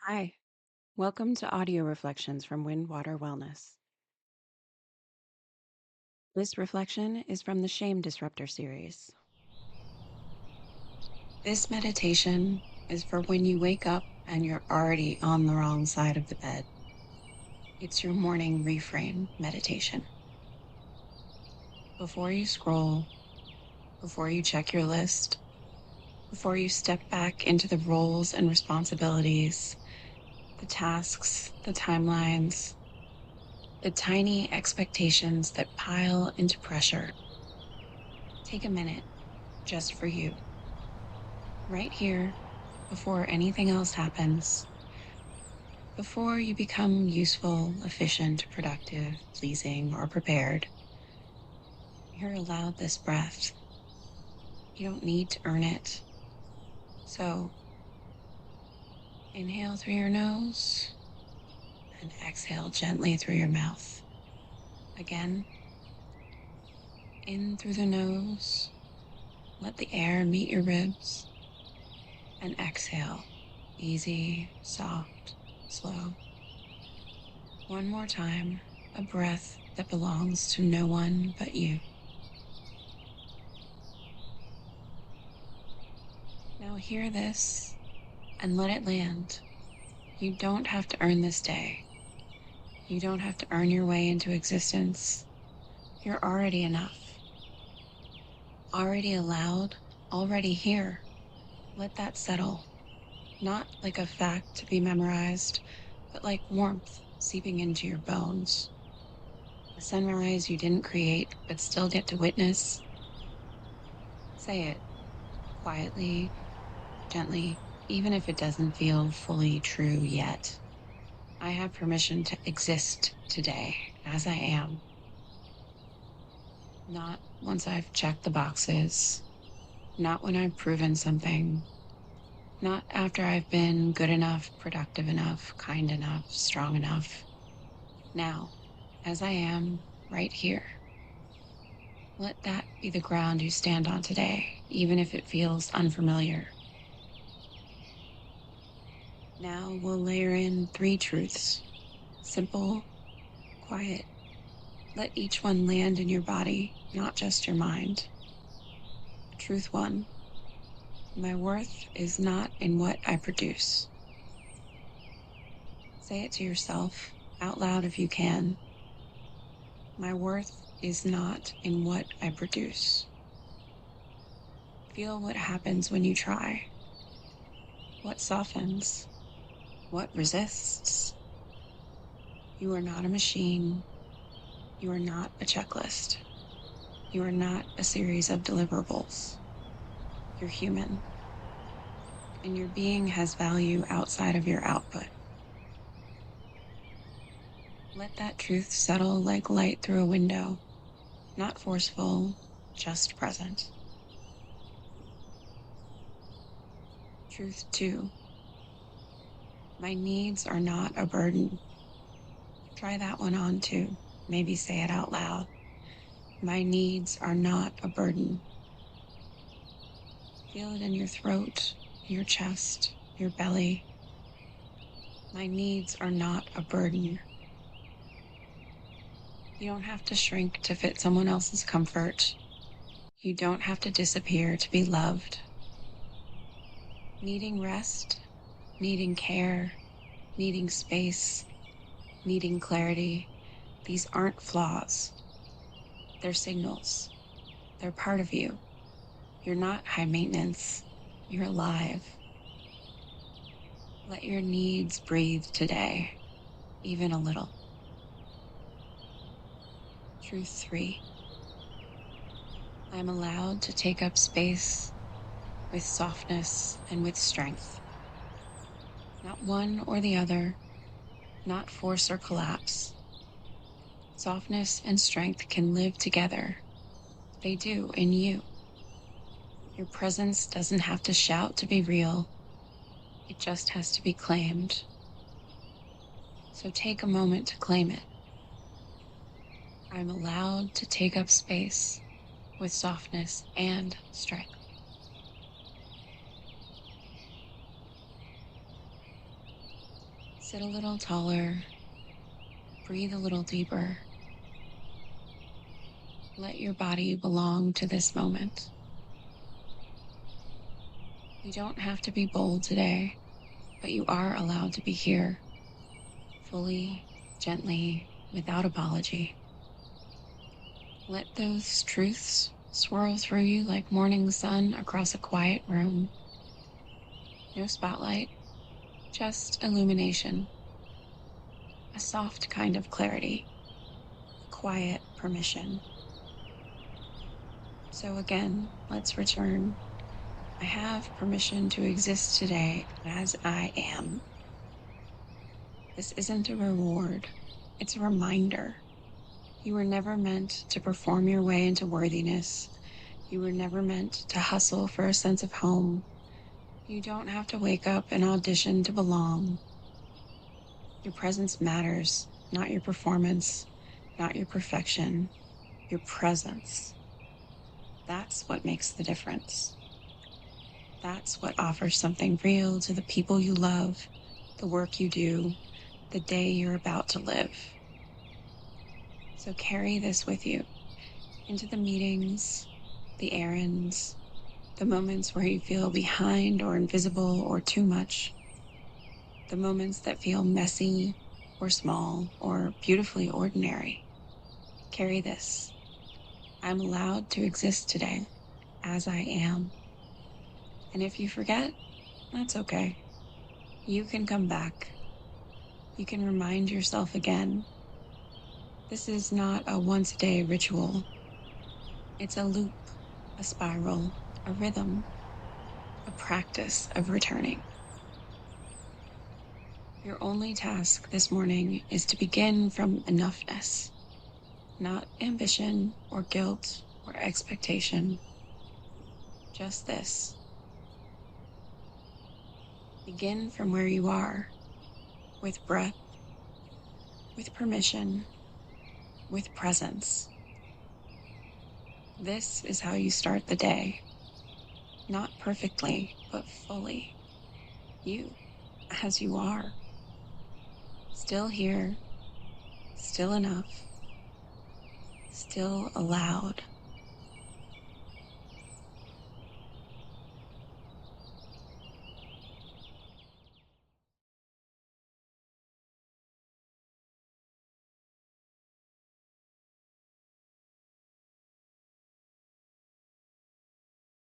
Hi, welcome to audio reflections from Wind Water Wellness. This reflection is from the Shame Disruptor series. This meditation is for when you wake up and you're already on the wrong side of the bed. It's your morning reframe meditation. Before you scroll, before you check your list, before you step back into the roles and responsibilities, the tasks, the timelines, the tiny expectations that pile into pressure, take a minute just for you, right here, before anything else happens, before you become useful, efficient, productive, pleasing, or prepared. You're allowed this breath. You don't need to earn it. So inhale through your nose and exhale gently through your mouth. Again, in through the nose, let the air meet your ribs, and exhale, easy, soft, slow. One more time, a breath that belongs to no one but you. Now hear this and let it land. You don't have to earn this day. You don't have to earn your way into existence. You're already enough. Already allowed, already here. Let that settle. Not like a fact to be memorized, but like warmth seeping into your bones. A sunrise you didn't create, but still get to witness. Say it quietly, gently, even if it doesn't feel fully true yet. I have permission to exist today as I am, not once I've checked the boxes, not when I've proven something, not after I've been good enough, productive enough, kind enough, strong enough. Now, as I am right here, let that be the ground you stand on today, even if it feels unfamiliar. Now we'll layer in 3 truths: simple, quiet. Let each one land in your body, not just your mind. Truth 1: my worth is not in what I produce. Say it to yourself out loud if you can. My worth is not in what I produce. Feel what happens when you try. What softens? What resists? You are not a machine. You are not a checklist. You are not a series of deliverables. You're human, and your being has value outside of your output. Let that truth settle like light through a window, not forceful, just present. Truth 2: my needs are not a burden. Try that one on too. Maybe say it out loud. My needs are not a burden. Feel it in your throat, your chest, your belly. My needs are not a burden. You don't have to shrink to fit someone else's comfort. You don't have to disappear to be loved. Needing rest, needing care, needing space, needing clarity. These aren't flaws. They're signals. They're part of you. You're not high maintenance. You're alive. Let your needs breathe today, even a little. Truth 3: I'm allowed to take up space with softness and with strength. Not one or the other, not force or collapse. Softness and strength can live together. They do in you. Your presence doesn't have to shout to be real. It just has to be claimed. So take a moment to claim it. I'm allowed to take up space with softness and strength. Sit a little taller, breathe a little deeper. Let your body belong to this moment. You don't have to be bold today, but you are allowed to be here, fully, gently, without apology. Let those truths swirl through you like morning sun across a quiet room. No spotlight, just illumination. A soft kind of clarity, quiet permission. So again, let's return. I have permission to exist today as I am. This isn't a reward, it's a reminder. You were never meant to perform your way into worthiness. You were never meant to hustle for a sense of home. You don't have to wake up and audition to belong. Your presence matters, not your performance, not your perfection, your presence. That's what makes the difference. That's what offers something real to the people you love, the work you do, the day you're about to live. So carry this with you into the meetings, the errands, the moments where you feel behind or invisible or too much, the moments that feel messy or small or beautifully ordinary. Carry this. I'm allowed to exist today as I am. And if you forget, that's okay. You can come back. You can remind yourself again. This is not a once-a-day ritual. It's a loop, a spiral, a rhythm, a practice of returning. Your only task this morning is to begin from enoughness, not ambition or guilt or expectation. Just this. Begin from where you are, with breath, with permission, with presence. This is how you start the day. Not perfectly, but fully. You, as you are. Still here, still enough, still allowed.